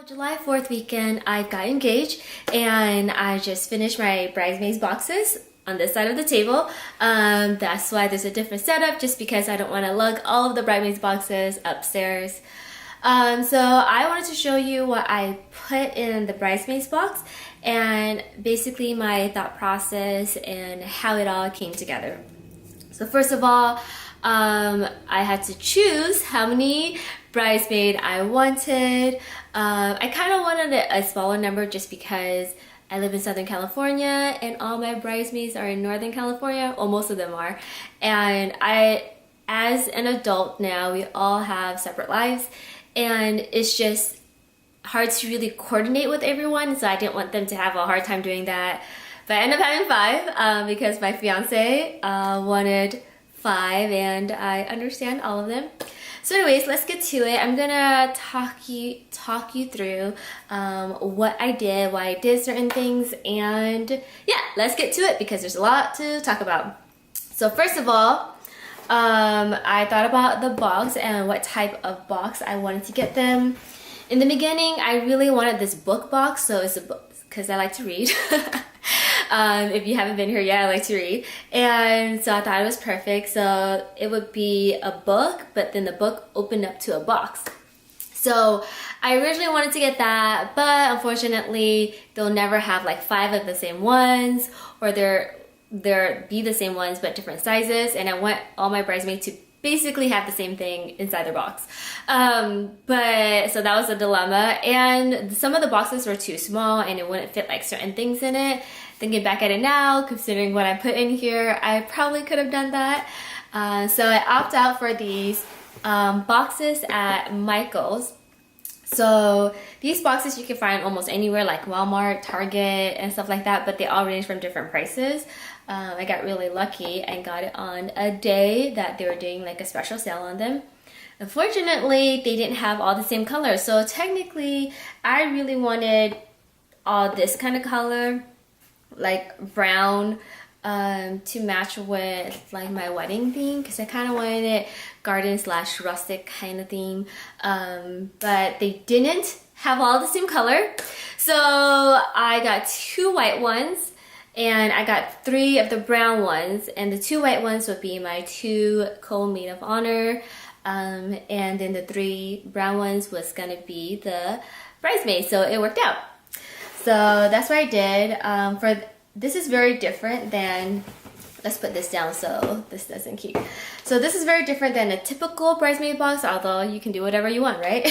July 4th weekend, I got engaged and I just finished my Bridesmaids boxes on this side of the table. That's why there's a different setup, just because I don't want to lug all of the Bridesmaids boxes upstairs. So I wanted to show you what I put in the Bridesmaids box and basically my thought process and how it all came together. So first of all, I had to choose how many bridesmaid I wanted. I kind of wanted a smaller number just because I live in Southern California and all my bridesmaids are in Northern California, or most of them are. And as an adult now, we all have separate lives and it's just hard to really coordinate with everyone, so I didn't want them to have a hard time doing that. But I ended up having 5 because my fiance wanted 5 and I understand all of them. So anyways, let's get to it. I'm gonna talk you through what I did, why I did certain things, and yeah, let's get to it because there's a lot to talk about. So first of all, I thought about the box and what type of box I wanted to get them. In the beginning, I really wanted this book box, so it's a book because I like to read. If you haven't been here yet, I like to read. And so I thought it was perfect. So it would be a book, but then the book opened up to a box. So I originally wanted to get that, but unfortunately, they'll never have like 5 of the same ones, or they're be the same ones but different sizes. And I want all my bridesmaids to basically have the same thing inside their box. But so that was a dilemma, and some of the boxes were too small and it wouldn't fit like certain things in it. Thinking back at it now, considering what I put in here, I probably could have done that. So I opted out for these boxes at Michael's. So these boxes you can find almost anywhere, like Walmart, Target, and stuff like that, but they all range from different prices. I got really lucky and got it on a day that they were doing like a special sale on them. Unfortunately, they didn't have all the same colors. So technically, I really wanted all this kind of color, like brown, to match with like my wedding theme, because I kind of wanted it garden / rustic kind of theme, but they didn't have all the same color. So I got 2 white ones and I got 3 of the brown ones, and the 2 white ones would be my 2 co-maid of honor, and then the 3 brown ones was gonna be the bridesmaids. So it worked out. So that's what I did. This is very different than, let's put this down so this doesn't keep. So this is very different than a typical bridesmaid box, although you can do whatever you want, right?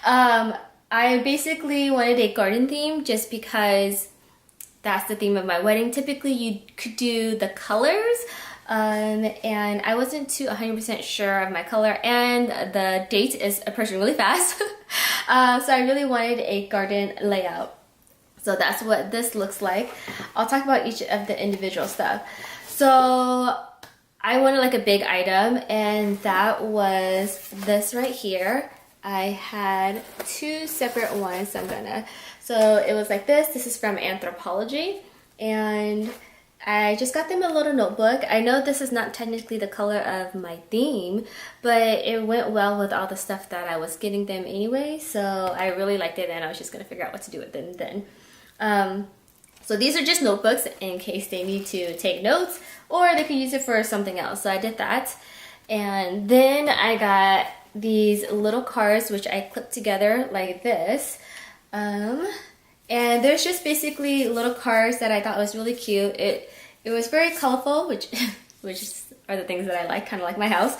I basically wanted a garden theme just because that's the theme of my wedding. Typically you could do the colors, and I wasn't too 100% sure of my color, and the date is approaching really fast. So I really wanted a garden layout. So that's what this looks like. I'll talk about each of the individual stuff. So I wanted like a big item, and that was this right here. I had 2 separate ones, so it was like this. This is from Anthropologie, and I just got them a little notebook. I know this is not technically the color of my theme, but it went well with all the stuff that I was getting them anyway, so I really liked it, and I was just gonna figure out what to do with them then. So these are just notebooks in case they need to take notes, or they can use it for something else. So I did that. And then I got these little cards which I clipped together like this. And there's just basically little cards that I thought was really cute. It was very colorful, which are the things that I like, kind of like my house.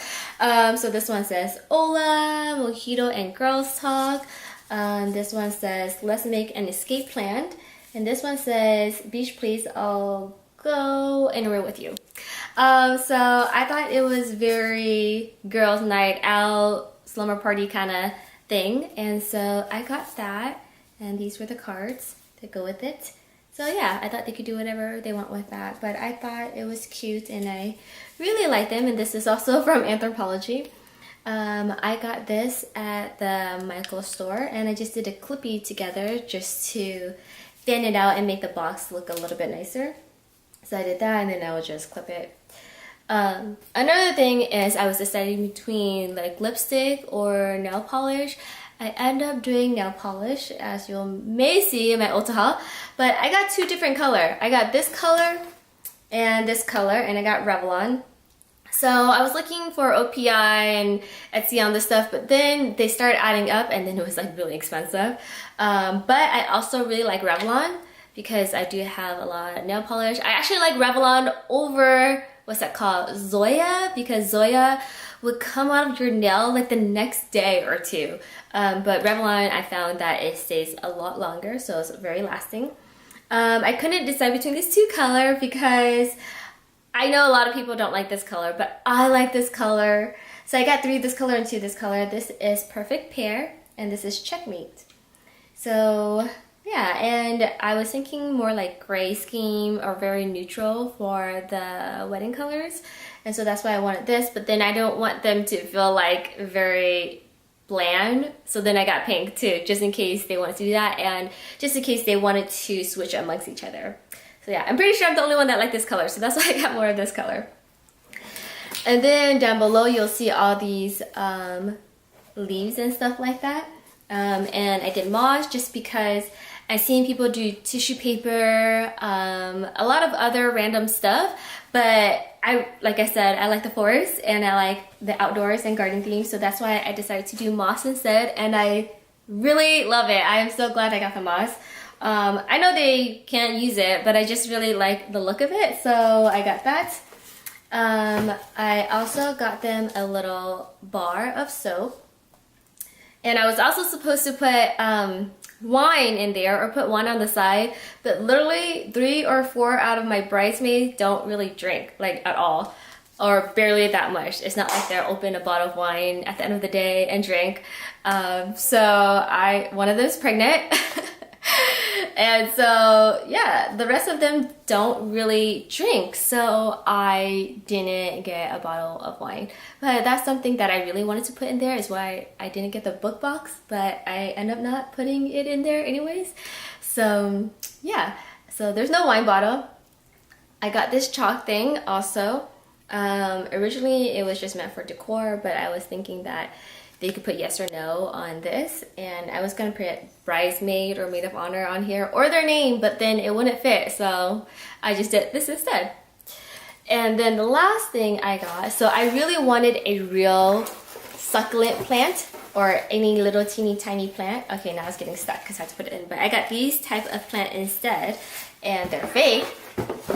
So this one says Hola, Mojito and Girls Talk. This one says let's make an escape plan. And this one says beach please, I'll go anywhere with you. So I thought it was very girls night out, slumber party kind of thing. And so I got that, and these were the cards that go with it. So yeah, I thought they could do whatever they want with that, but I thought it was cute and I really like them. And this is also from Anthropologie. I got this at the Michael's store, and I just did a clippy together just to fan it out and make the box look a little bit nicer. So I did that, and then I would just clip it. Another thing is I was deciding between like lipstick or nail polish, I end up doing nail polish, as you may see in my Ulta haul. But I got two different color. I got this color, and I got Revlon. So I was looking for OPI and Etsy on this stuff, but then they started adding up, and then it was like really expensive. But I also really like Revlon because I do have a lot of nail polish. I actually like Revlon over, what's that called, Zoya, because Zoya would come out of your nail like the next day or two. But Revlon, I found that it stays a lot longer, so it's very lasting. I couldn't decide between these two colors because I know a lot of people don't like this color, but I like this color. So I got 3 of this color and 2 of this color. This is Perfect Pair, and this is Checkmate. So yeah, and I was thinking more like gray scheme or very neutral for the wedding colors. And so that's why I wanted this, but then I don't want them to feel like very bland. So then I got pink too, just in case they wanted to do that, and just in case they wanted to switch amongst each other. So yeah, I'm pretty sure I'm the only one that liked this color, so that's why I got more of this color. And then down below you'll see all these leaves and stuff like that. And I did moss just because I've seen people do tissue paper, a lot of other random stuff, but like I said, I like the forest and I like the outdoors and garden themes, so that's why I decided to do moss instead, and I really love it. I am so glad I got the moss. I know they can't use it, but I just really like the look of it, so I got that. I also got them a little bar of soap, and I was also supposed to put wine in there or put one on the side, but literally 3 or 4 out of my bridesmaids don't really drink, like at all, or barely that much. It's not like they'll open a bottle of wine at the end of the day and drink. So one of them is pregnant. And so yeah, the rest of them don't really drink, so I didn't get a bottle of wine. But that's something that I really wanted to put in there, is why I didn't get the book box, but I end up not putting it in there anyways. So yeah, so there's no wine bottle. I got this chalk thing also. Originally it was just meant for decor, but I was thinking that they could put yes or no on this, and I was gonna put bridesmaid or maid of honor on here or their name, but then it wouldn't fit, so I just did this instead. And then the last thing I got, so I really wanted a real succulent plant or any little teeny tiny plant. Okay, now it's getting stuck because I have to put it in, but I got these type of plant instead, and they're fake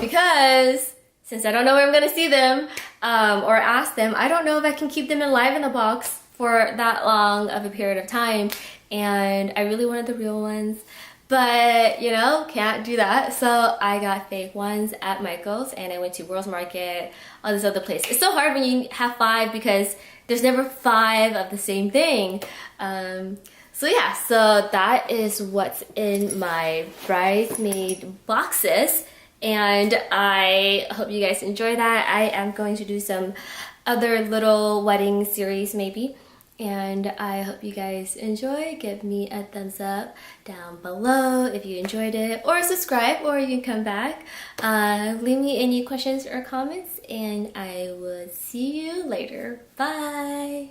because since I don't know where I'm gonna see them or ask them, I don't know if I can keep them alive in the box for that long of a period of time, and I really wanted the real ones, but you know, can't do that, so I got fake ones at Michael's, and I went to World's Market, all this other place. It's so hard when you have 5 because there's never 5 of the same thing. So yeah, so that is what's in my bridesmaid boxes, and I hope you guys enjoy that. I am going to do some other little wedding series maybe, and I hope you guys enjoy. Give me a thumbs up down below if you enjoyed it, or subscribe, or you can come back. Leave me any questions or comments, and I will see you later. Bye!